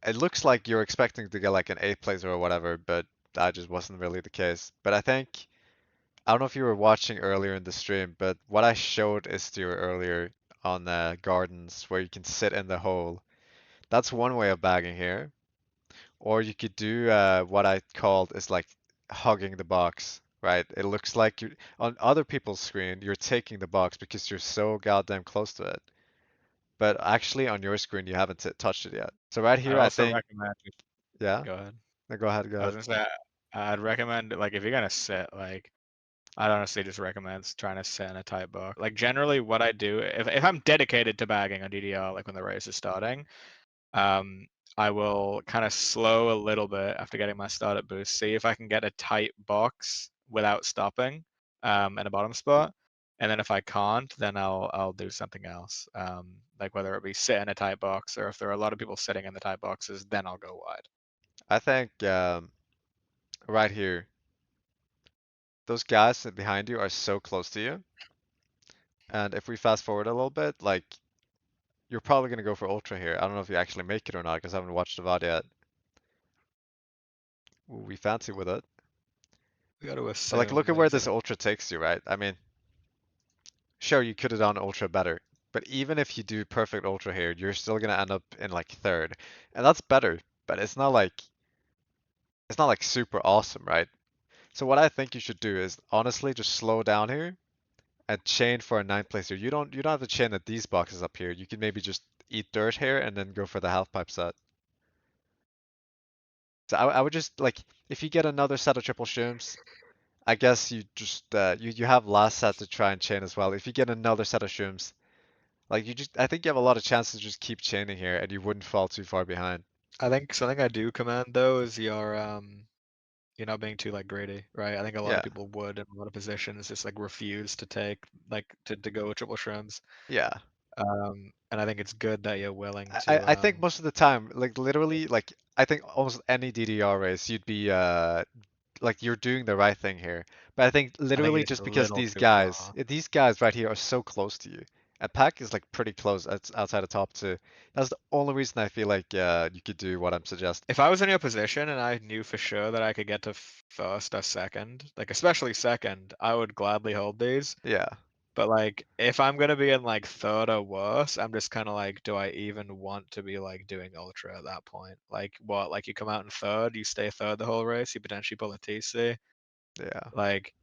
it looks like you're expecting to get like an 8th place or whatever, but that just wasn't really the case. But I don't know if you were watching earlier in the stream, but what I showed is to you earlier on the gardens where you can sit in the hole. That's one way of bagging here. Or you could do what I called is like hugging the box, right? It looks like you on other people's screen, you're taking the box because you're so goddamn close to it. But actually on your screen, you haven't touched it yet. So right I'd here, I also think, recommend. yeah. Go ahead. No, go ahead, go I was ahead. gonna say I'd recommend like if you're gonna sit like I'd honestly just recommend trying to sit in a tight box. Like generally what I do if I'm dedicated to bagging on DDR like when the race is starting, um I will kind of slow a little bit after getting my startup boost, see if I can get a tight box without stopping in a bottom spot. And then if I can't, then I'll do something else. Like whether it be sit in a tight box or if there are a lot of people sitting in the tight boxes, then I'll go wide. I think right here, those guys behind you are so close to you. And if we fast forward a little bit, like you're probably gonna go for ultra here. I don't know if you actually make it or not because I haven't watched the VOD yet. Ooh, we fancy with it. We got to But like, assume look at that where he's this gonna. ultra takes you, right? I mean, sure, you could have done ultra better, but even if you do perfect ultra here, you're still gonna end up in like third, and that's better. But it's not like super awesome, right? So what I think you should do is honestly just slow down here and chain for a 9th place here. You don't have to chain at these boxes up here. You can maybe just eat dirt here and then go for the half pipe set. So I would just like if you get another set of triple shooms, I guess you just you have last set to try and chain as well. If you get another set of shooms, like I think you have a lot of chances to just keep chaining here and you wouldn't fall too far behind. I think something I do commend though is you're not being too like greedy, right? I think a lot Yeah, of people would in a lot of positions just like refuse to take like to go with triple shrimps. yeah. And I think it's good that you're willing I think most of the time, like literally, like I think almost any DDR race, you'd be like you're doing the right thing here. But I think I think literally you're just just a because little these too guys, far. these guys right here are so close to you, and Pack is like pretty close outside the top two. That's the only reason I feel like you could do what I'm suggesting. If I was in your position and I knew for sure that I could get to first or second, like especially second, I would gladly hold these. Yeah. But like if I'm gonna be in like third or worse, I'm just kind of like, do I even want to be like doing ultra at that point? Like what? Like you come out in third, you stay third the whole race, you potentially pull a TC. Yeah. Like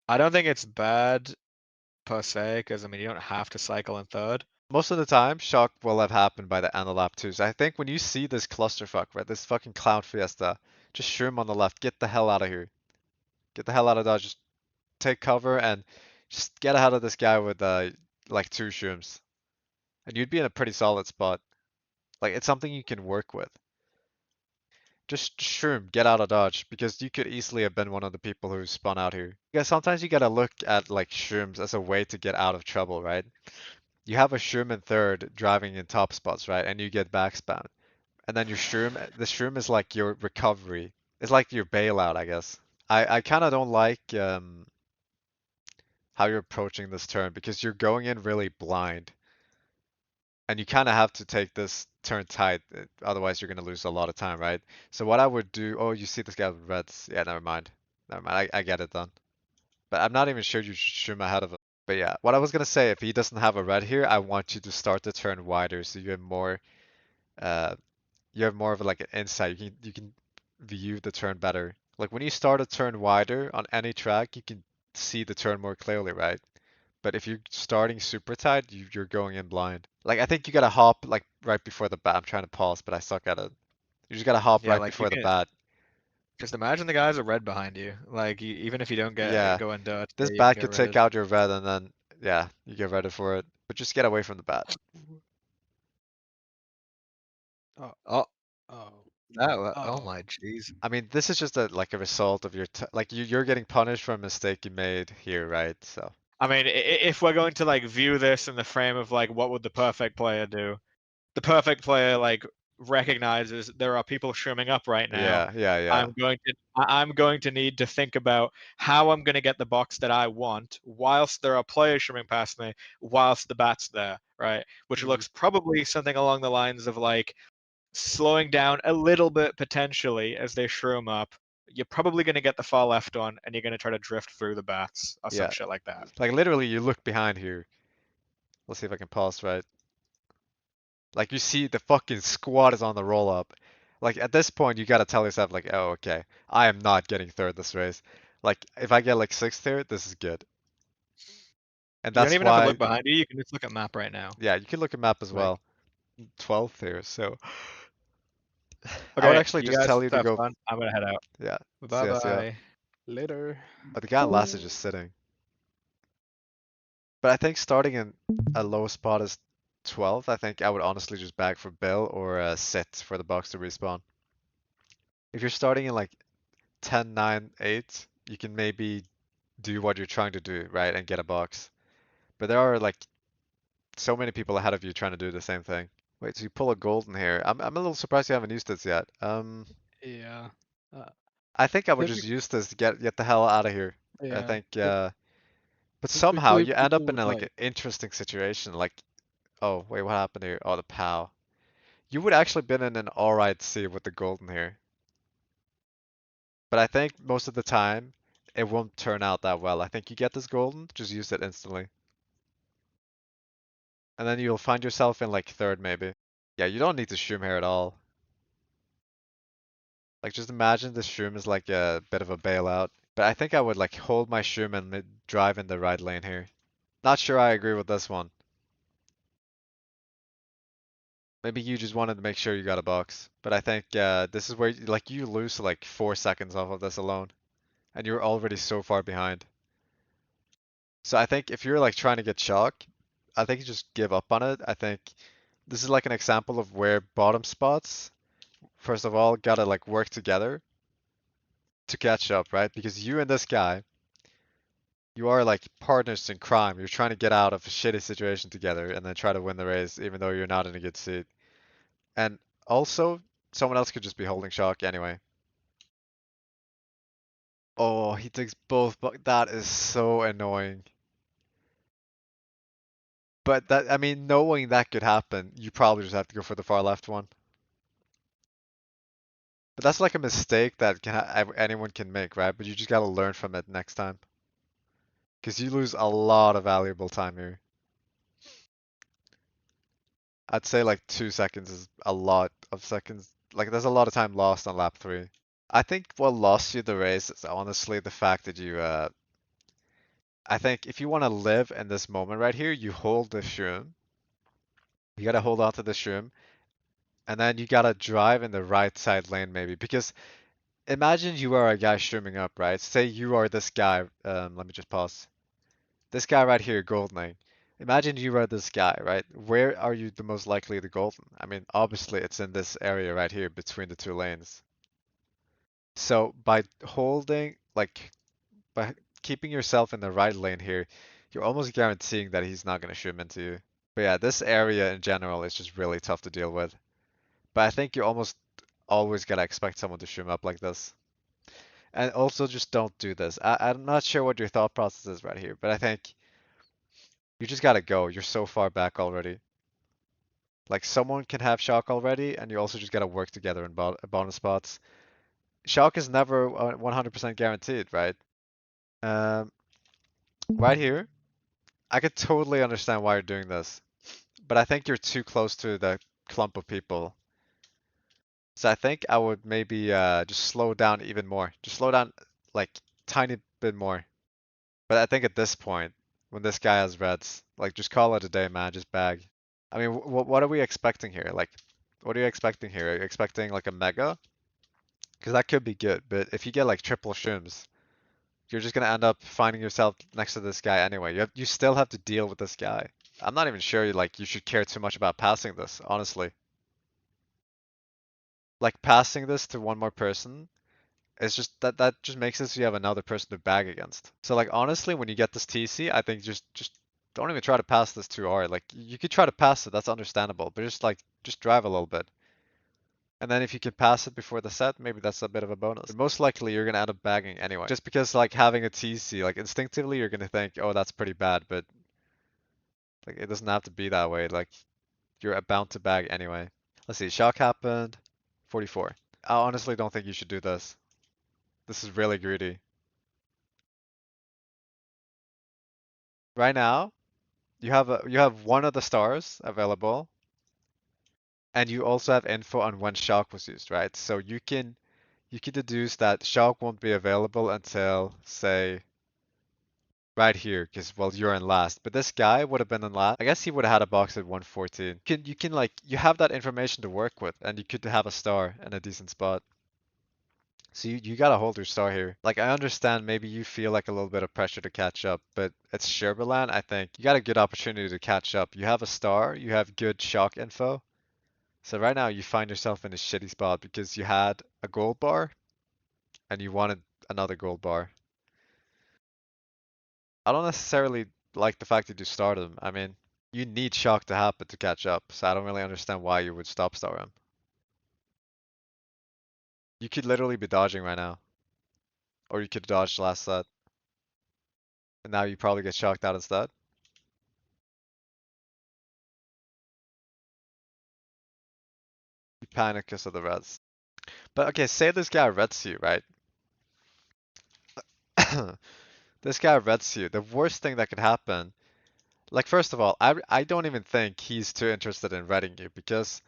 I don't think it's bad per se, because I mean you don't have to cycle in third. Most of the time, shock will have happened by the end of lap two. So I think when you see this clusterfuck, right, this fucking cloud fiesta, just shroom on the left, get the hell out of here. Get the hell out of Dodge. Just take cover and just get ahead of this guy with like 2 shrooms. And you'd be in a pretty solid spot. Like it's something you can work with. Just shroom, get out of Dodge, because you could easily have been one of the people who spun out here. Yeah, sometimes you gotta look at like shrooms as a way to get out of trouble, right? You have a shroom in third driving in top spots, right? And you get backspam. And then the shroom is like your recovery. It's like your bailout, I guess. I kind of don't like how you're approaching this turn because you're going in really blind. And you kind of have to take this turn tight, otherwise you're going to lose a lot of time, right? So what I would do, oh, you see this guy with reds. Yeah, never mind. Never mind, I get it done. But I'm not even sure you should shoot ahead of him. But yeah, what I was going to say, if he doesn't have a red here, I want you to start the turn wider so uh, you have more of like an insight. You can view the turn better. Like when you start a turn wider on any track, you can see the turn more clearly, right? But if you're starting super tight, you're going in blind. Like I think you gotta hop like right before the bat. I'm trying to pause, but I suck at it. You just gotta hop Yeah, right like you before the can bat. just imagine the guys are red behind you. Like even if you don't get Yeah, go in dirt, this you can bat get could take redded. out your red, and then yeah, you get ready for it. But just get away from the bat. Oh, oh, oh, Oh oh. my jeez. I mean, this is just like a result of your like you're getting punished for a mistake you made here, right? So I mean, if we're going to like view this in the frame of like what would the perfect player do, the perfect player like recognizes there are people shrimming up right now. yeah, yeah, yeah. I'm going to need to think about how I'm going to get the box that I want whilst there are players shrimming past me, whilst the bat's there, right? Which Mhm. looks probably something along the lines of like slowing down a little bit potentially as they shroom up. You're probably going to get the far left one, and you're going to try to drift through the bats or some Yeah. shit like that. Like literally you look behind here. Let's see if I can pause right. Like you see the fucking squad is on the roll up. Like at this point you gotta tell yourself like, oh okay, I am not getting third this race. Like if I get like sixth here, this is good. And You don't that's even have to why, look behind you. You can just look at map right now. yeah, you can look at map as Like, well. 12th here, so I would okay, actually you just guys tell you to have go. fun. I'm gonna head out. Yeah, Bye see ya, see ya. bye. Later. But the guy last is just sitting. But I think starting in a low spot is 12th. I think I would honestly just bag for Bill or sit for the box to respawn. If you're starting in like 10, 9, 8, you can maybe do what you're trying to do, right, and get a box. But there are like so many people ahead of you trying to do the same thing. Wait, so you pull a golden here. I'm a little surprised you haven't used this yet. Yeah. I think I would just Typic- use this to get the hell out of here. I yeah. think, but somehow Typically you end people up in would a, like an like. interesting situation. Like, oh wait, what happened here? Oh, the POW. You would actually been in an alright C with the golden here. But I think most of the time it won't turn out that well. I think you get this golden, just use it instantly. And then you'll find yourself in like third maybe. Yeah, you don't need to shroom here at all. Like just imagine this shroom is like a bit of a bailout. But I think I would like hold my shroom and drive in the right lane here. Not sure I agree with this one. Maybe you just wanted to make sure you got a box. But I think this is where like you lose like 4 seconds off of this alone. And you're already so far behind. So I think if you're like trying to get chalk, I think you just give up on it. I think this is like an example of where bottom spots, first of all, gotta like work together to catch up, right? Because you and this guy, you are like partners in crime. You're trying to get out of a shitty situation together and then try to win the race, even though you're not in a good seat. And also, someone else could just be holding chalk anyway. Oh, he takes both, but that is so annoying. But that, I mean, knowing that could happen, you probably just have to go for the far left one. But that's like a mistake that anyone can make, right? But you just gotta learn from it next time. Because you lose a lot of valuable time here. I'd say like 2 seconds is a lot of seconds. Like there's a lot of time lost on lap 3. I think what lost you the race is honestly the fact that I think if you want to live in this moment right here, you hold the shroom. You gotta hold on to the shroom. And then you gotta drive in the right side lane maybe. Because imagine you are a guy shrooming up, right? Say you are this guy. Let me just pause. This guy right here, Goldening. Imagine you are this guy, right? Where are you the most likely to golden? I mean, obviously it's in this area right here between the two lanes. So by holding, like, by keeping yourself in the right lane here, you're almost guaranteeing that he's not going to shoot into you. But yeah, this area in general is just really tough to deal with. But I think you almost always gotta expect someone to shoot up like this. And also just don't do this. I'm not sure what your thought process is right here, but I think you just gotta go. You're so far back already. Like someone can have shock already, and you also just gotta work together in bonus spots. Shock is never 100% guaranteed, right? Um, right here, I could totally understand why you're doing this, but I think you're too close to the clump of people. So I think I would maybe just slow down even more. Just slow down like tiny bit more. But I think at this point, when this guy has reds, like just call it a day, man. Just bag. I mean, what are we expecting here? Like, what are you expecting here? Are you expecting like a mega? Because that could be good, but if you get like triple shims, you're just gonna end up finding yourself next to this guy anyway. You still have to deal with this guy. I'm not even sure like you should care too much about passing this, honestly. Like passing this to one more person, it's just that just makes it so you have another person to bag against. So like honestly, when you get this TC, I think just don't even try to pass this too hard. Like you could try to pass it, that's understandable, but just drive a little bit. And then if you can pass it before the set, maybe that's a bit of a bonus. But most likely you're gonna end up bagging anyway. Just because like having a TC, like instinctively you're gonna think, oh that's pretty bad, but like it doesn't have to be that way. Like you're bound to bag anyway. Let's see, shock happened, 44. I honestly don't think you should do this. This is really greedy. Right now, you have one of the stars available, and you also have info on when shock was used, right? So you can deduce that shock won't be available until, say, right here, because well, you're in last. But this guy would have been in last. I guess he would have had a box at 114. You can like you have that information to work with, and you could have a star in a decent spot. So you gotta hold your star here. Like I understand maybe you feel like a little bit of pressure to catch up, but it's Sherbet. I think you got a good opportunity to catch up. You have a star, you have good shock info. So right now you find yourself in a shitty spot because you had a gold bar and you wanted another gold bar. I don't necessarily like the fact that you started him. I mean, you need shock to happen to catch up, so I don't really understand why you would stop star him. You could literally be dodging right now, or you could dodge last set, and now you probably get shocked out instead. You panic because of the reds. But okay, say this guy reds you, right? This guy reds you. The worst thing that could happen, like first of all, I don't even think he's too interested in redding you because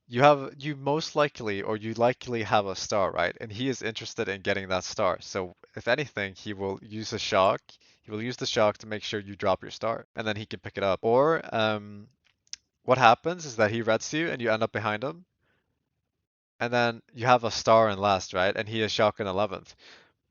you most likely or you likely have a star, right? And he is interested in getting that star. So if anything, he will use a shock. He will use the shock to make sure you drop your star, and then he can pick it up. Or what happens is that he reds you and you end up behind him, and then you have a star in last, right? And he is shock in 11th.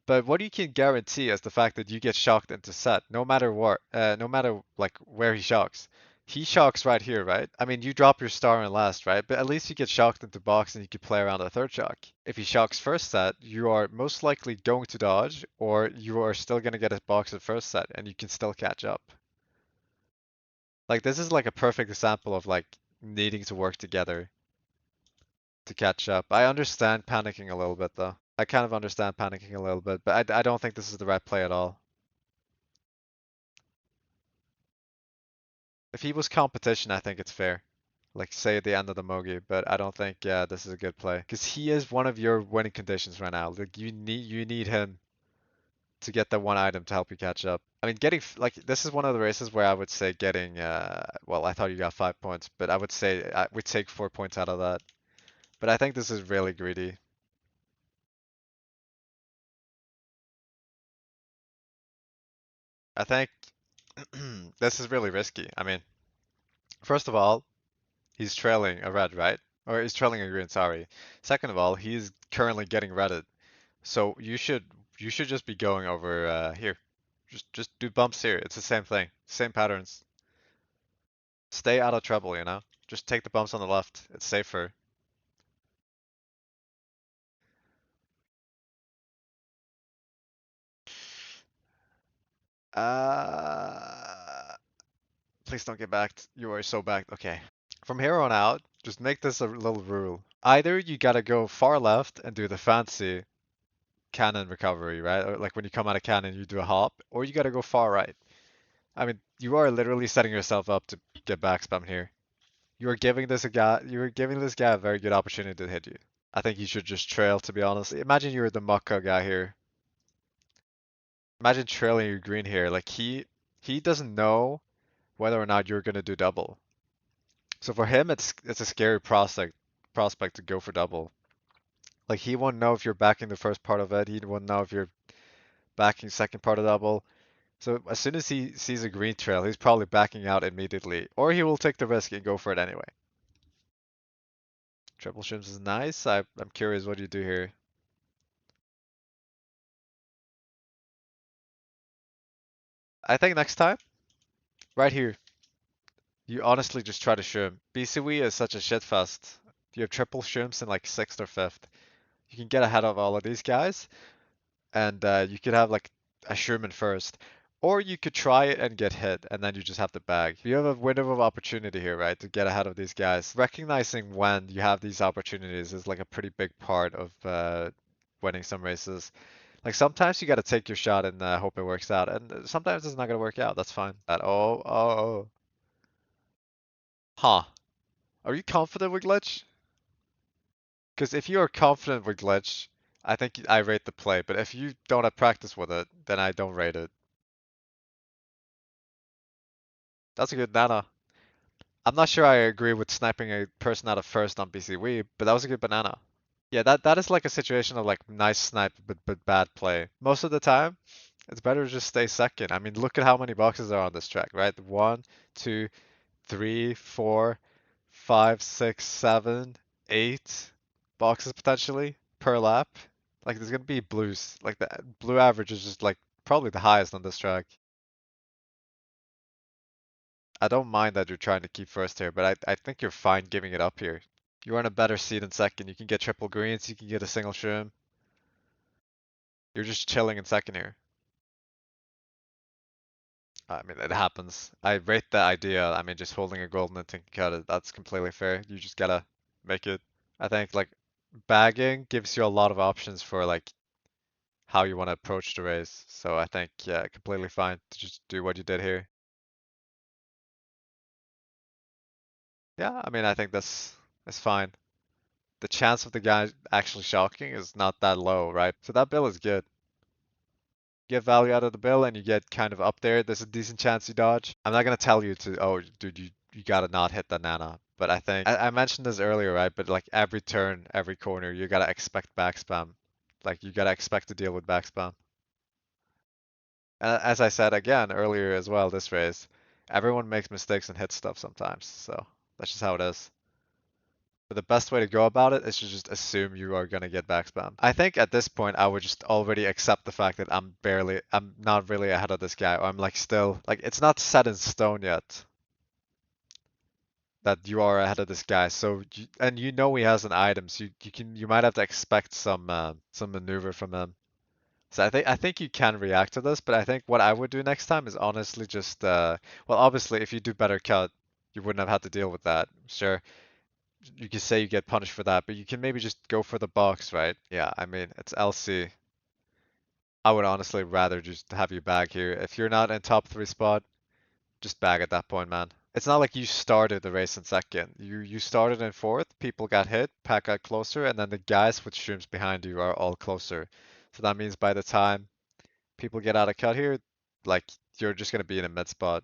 But what you can guarantee is the fact that you get shocked into set, no matter what, no matter like where he shocks. He shocks right here, right? I mean, you drop your star in last, right? But at least you get shocked into box and you can play around a third shock. If he shocks first set, you are most likely going to dodge, or you are still gonna get a box at first set, and you can still catch up. Like this is like a perfect example of like needing to work together to catch up. I understand panicking a little bit though. I kind of understand panicking a little bit, but I don't think this is the right play at all. If he was competition, I think it's fair. Like say at the end of the Mogi, but I don't think this is a good play because he is one of your winning conditions right now. Like you need him to get that one item to help you catch up. I mean, getting like this is one of the races where I would say getting well, I thought you got 5 points, but I would say I would take 4 points out of that. But I think this is really greedy. I think this is really risky. I mean, first of all, he's trailing a red, right? Or he's trailing a green, sorry. Second of all, he's currently getting redded. So you should just be going over here. Just do bumps here. It's the same thing. Same patterns. Stay out of trouble, you know? Just take the bumps on the left. It's safer. Uh Please don't get backed. You are so backed. Okay. From here on out, just make this a little rule. Either you gotta go far left and do the fancy cannon recovery, right? Or like when you come out of cannon, you do a hop, or you gotta go far right. I mean, you are literally setting yourself up to get back spam here. You are giving this guy a very good opportunity to hit you. I think you should just trail, to be honest. Imagine you're the Maka guy here. Imagine trailing your green here. Like he doesn't know whether or not you're gonna do double. So for him, it's a scary prospect to go for double. Like he won't know if you're backing the first part of it. He won't know if you're backing second part of double. So as soon as he sees a green trail, he's probably backing out immediately, or he will take the risk and go for it anyway. Triple shims is nice. I'm curious what you do here. I think next time, right here, you honestly just try to shim. BCW is such a shitfest. You have triple shims in like 6th or 5th. You can get ahead of all of these guys, and you could have like a Sherman first, or you could try it and get hit, and then you just have to bag. You have a window of opportunity here, right, to get ahead of these guys. Recognizing when you have these opportunities is like a pretty big part of winning some races. Like sometimes you got to take your shot and hope it works out, and sometimes it's not gonna work out. That's fine. Oh. Huh. Are you confident with glitch? Because if you are confident with glitch, I think I rate the play. But if you don't have practice with it, then I don't rate it. That's a good nana. I'm not sure I agree with sniping a person out of first on BC Wii, but that was a good banana. Yeah, that is like a situation of like nice snipe but bad play. Most of the time, it's better to just stay second. I mean, look at how many boxes are on this track, right? One, two, three, four, five, six, seven, eight boxes potentially per lap. Like there's gonna be blues. Like the blue average is just like probably the highest on this track. I don't mind that you're trying to keep first here, but I think you're fine giving it up here. You're in a better seat in second. You can get triple greens, you can get a single shroom. You're just chilling in second here. I mean, it happens. I rate the idea. I mean, just holding a golden and thinking cut it, that's completely fair. You just gotta make it. I think like bagging gives you a lot of options for like how you want to approach the race. So I think, yeah, completely fine to just do what you did here. Yeah, I mean, I think that's fine. The chance of the guy actually shocking is not that low, right? So that bill is good. Get value out of the bill and you get kind of up there. There's a decent chance you dodge. I'm not gonna tell you to, oh, dude, you gotta not hit the nana. But I think I mentioned this earlier, right? But like every turn, every corner, you gotta expect back spam. Like you gotta expect to deal with back spam. And as I said again earlier as well, this race, everyone makes mistakes and hits stuff sometimes. So that's just how it is. But the best way to go about it is to just assume you are gonna get back spam. I think at this point I would just already accept the fact that I'm not really ahead of this guy, or I'm like still, like it's not set in stone yet that you are ahead of this guy. So and you know he has an item, so you might have to expect some maneuver from him. So I think you can react to this, but I think what I would do next time is honestly just well obviously if you do better cut, you wouldn't have had to deal with that. Sure, you can say you get punished for that, but you can maybe just go for the box, right? Yeah, I mean, it's LC. I would honestly rather just have you bag here. If you're not in top three spot, just bag at that point, man. It's not like you started the race in second. You started in fourth, people got hit, pack got closer, and then the guys with streams behind you are all closer. So that means by the time people get out of cut here, like you're just gonna be in a mid spot.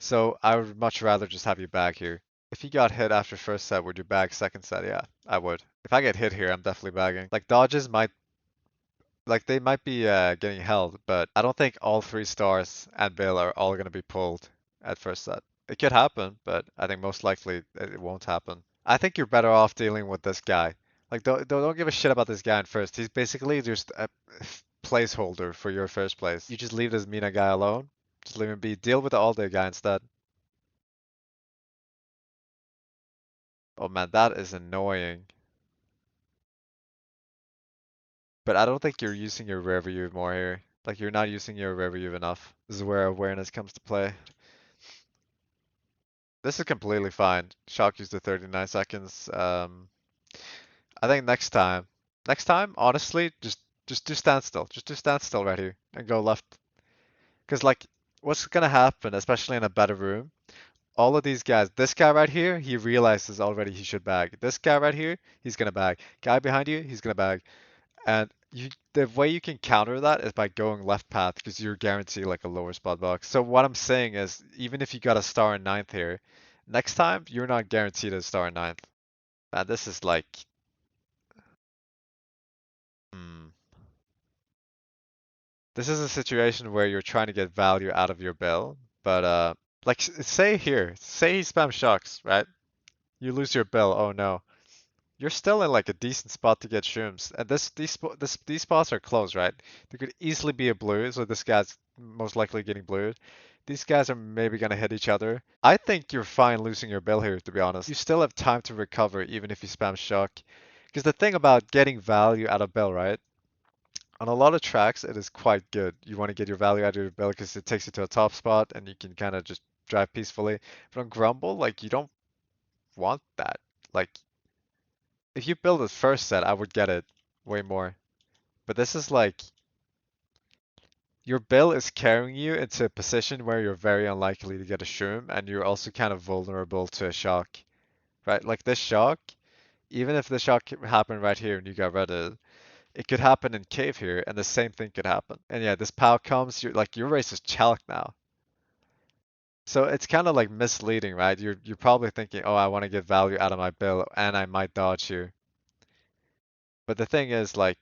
So I would much rather just have you bag here. If you got hit after first set, would you bag second set? Yeah, I would. If I get hit here, I'm definitely bagging. Like dodges might, like they might be getting held, but I don't think all three stars and Bill are all gonna be pulled at first set. It could happen, but I think most likely it won't happen. I think you're better off dealing with this guy. Like don't give a shit about this guy in first. He's basically just a placeholder for your first place. You just leave this Mina guy alone. Just leave him be. Deal with the all day guy instead. Oh man, that is annoying. But I don't think you're using your rear view more here. Like you're not using your rear view enough. This is where awareness comes to play. This is completely fine. Shock used the 39 seconds. I think next time, honestly, just do standstill. Just do standstill right here and go left. Because like, what's gonna happen, especially in a better room? All of these guys, this guy right here, he realizes already he should bag. This guy right here, he's gonna bag. Guy behind you, he's gonna bag. And the way you can counter that is by going left path because you're guaranteed like a lower spot box. So what I'm saying is, even if you got a star in ninth here, next time you're not guaranteed a star in ninth. Man, this is like, hmm. This is a situation where you're trying to get value out of your bill, but like say here, say he spams shocks, right? You lose your bill. Oh no. You're still in like a decent spot to get shrooms. And these spots are close, right? There could easily be a blue, so this guy's most likely getting blued. These guys are maybe gonna hit each other. I think you're fine losing your bill here, to be honest. You still have time to recover even if you spam shock. Because the thing about getting value out of bill, right? On a lot of tracks, it is quite good. You want to get your value out of your bill because it takes you to a top spot and you can kind of just drive peacefully. But on Grumble, like you don't want that. Like if you build a first set, I would get it way more. But this is like your bill is carrying you into a position where you're very unlikely to get a shroom and you're also kind of vulnerable to a shock, right? Like this shock, even if the shock happened right here and you got rid of it, it could happen in cave here, and the same thing could happen. And yeah, this POW comes, you're like your race is chalk now. So it's kind of like misleading, right? You're probably thinking, oh, I want to get value out of my bill, and I might dodge here. But the thing is, like,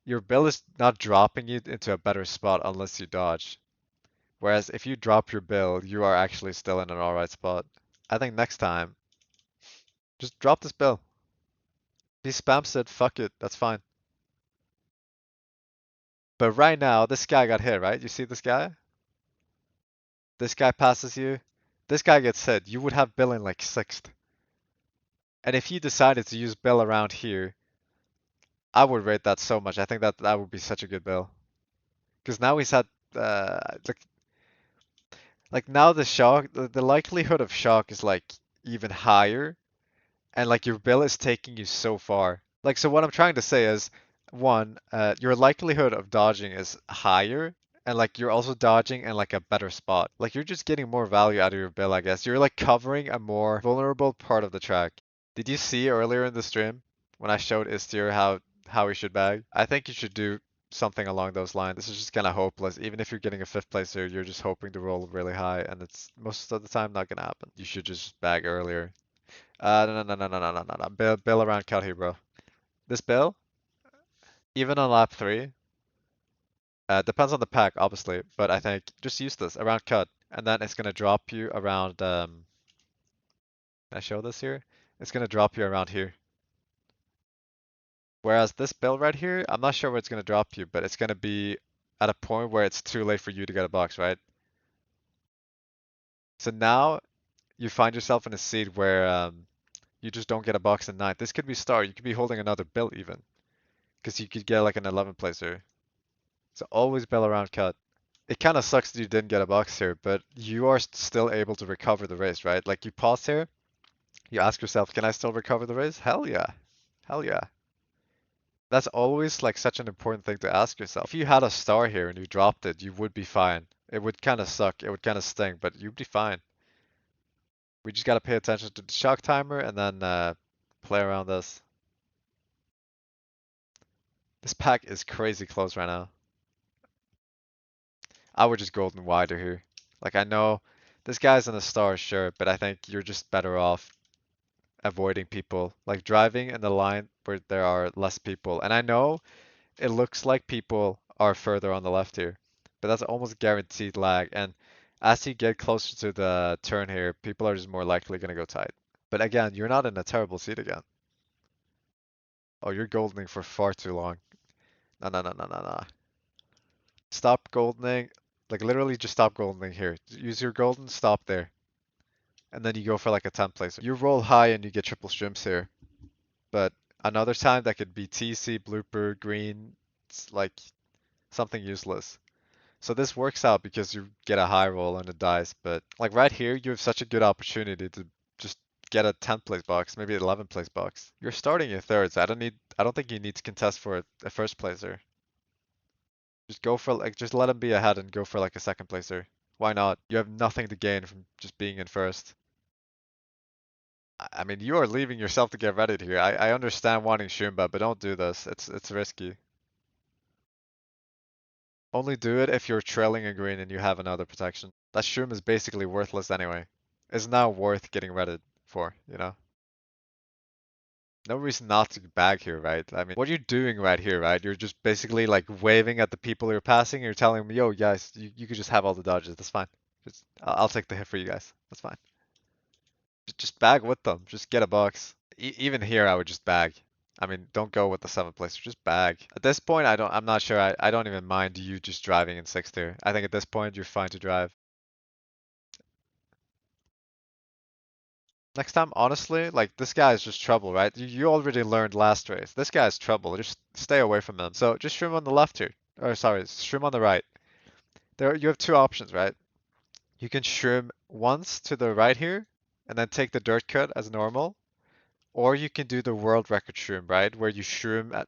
your bill is not dropping you into a better spot unless you dodge. Whereas if you drop your bill, you are actually still in an alright spot. I think next time, just drop this bill. If he spams it, fuck it, that's fine. But right now, this guy got hit, right? You see this guy? This guy passes you. This guy gets hit. You would have bill in like 6th. And if you decided to use bill around here, I would rate that so much. I think that would be such a good bill. Because now he's had, uh, like, like now the shock, the likelihood of shock is like even higher. And like your bill is taking you so far. Like, so what I'm trying to say is, one, your likelihood of dodging is higher, and like you're also dodging in like a better spot. Like you're just getting more value out of your bill, I guess. You're like covering a more vulnerable part of the track. Did you see earlier in the stream when I showed Istier how he should bag? I think you should do something along those lines. This is just kind of hopeless. Even if you're getting a 5th placer, you're just hoping to roll really high, and it's most of the time not gonna happen. You should just bag earlier. No. Bill around cut here, bro. This bill, even on lap 3, depends on the pack, obviously, but I think just use this around cut, and then it's gonna drop you around, can I show this here? It's gonna drop you around here. Whereas this bill right here, I'm not sure where it's gonna drop you, but it's gonna be at a point where it's too late for you to get a box, right? So now you find yourself in a seat where you just don't get a box in 9th. This could be star. You could be holding another bill even, because you could get like an 11 placer. So always bail around cut. It kind of sucks that you didn't get a box here, but you are still able to recover the race, right? Like you pause here, you ask yourself, can I still recover the race? Hell yeah. Hell yeah. That's always like such an important thing to ask yourself. If you had a star here and you dropped it, you would be fine. It would kind of suck. It would kind of sting, but you'd be fine. We just got to pay attention to the shock timer and then play around this. This pack is crazy close right now. I would just golden wider here. Like I know this guy's in a star, sure, but I think you're just better off avoiding people. Like driving in the line where there are less people. And I know it looks like people are further on the left here, but that's almost guaranteed lag. And as you get closer to the turn here, people are just more likely gonna go tight. But again, you're not in a terrible seat again. Oh, you're goldening for far too long. No. Stop goldening. Like literally just stop goldening here. Use your golden, stop there. And then you go for like a 10 placer. You roll high and you get triple shrimps here. But another time that could be TC, blooper, green, it's like something useless. So this works out because you get a high roll on the dice, but like right here, you have such a good opportunity to just get a 10 place box, maybe 11 place box. You're starting your thirds. I don't think you need to contest for a first placer. Just go for like, just let him be ahead and go for like a second placer. Why not? You have nothing to gain from just being in first. I mean, you are leaving yourself to get ready here. I understand wanting Shumba, but don't do this. It's risky. Only do it if you're trailing a green and you have another protection. That Shroom is basically worthless anyway. It's now worth getting redded for, you know? No reason not to bag here, right? I mean, what you're doing right here, right? You're just basically like waving at the people you're passing. You're telling them, yo, guys, you could just have all the dodges. That's fine. I'll take the hit for you guys. That's fine. Just bag with them. Just get a box. Even here, I would just bag. I mean, don't go with the 7th placer. Just bag. At this point, I'm not sure. I don't even mind you just driving in 6th here. I think at this point, you're fine to drive. Next time, honestly, like this guy is just trouble, right? You already learned last race. This guy is trouble. Just stay away from him. So just shroom on the left here. Or sorry, shroom on the right. There, you have two options, right? You can shroom once to the right here, and then take the dirt cut as normal. Or you can do the world record shroom, right? Where you shroom at,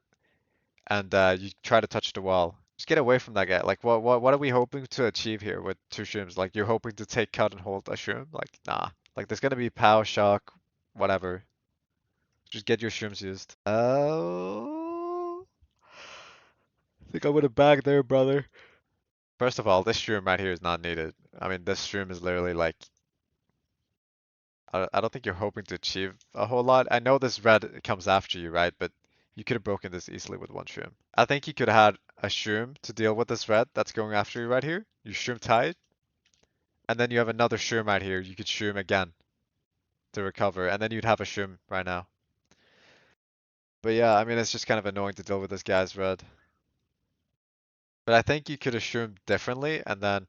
and you try to touch the wall. Just get away from that guy. Like, what are we hoping to achieve here with two shrooms? Like, you're hoping to take cut and hold a shroom? Like, nah. Like, there's gonna be pow, shock, whatever. Just get your shrooms used. Oh, I think I would have bagged there, brother. First of all, this shroom right here is not needed. I mean, this shroom is literally like, I don't think you're hoping to achieve a whole lot. I know this red comes after you, right? But you could have broken this easily with one shroom. I think you could have had a shroom to deal with this red that's going after you right here. You shroom tied, and then you have another shroom right here. You could shroom again to recover, and then you'd have a shroom right now. But yeah, I mean, it's just kind of annoying to deal with this guy's red. But I think you could have shroomed differently, and then,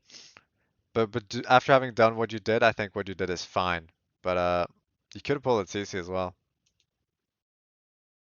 after having done what you did, I think what you did is fine. But you could have pulled it CC as well.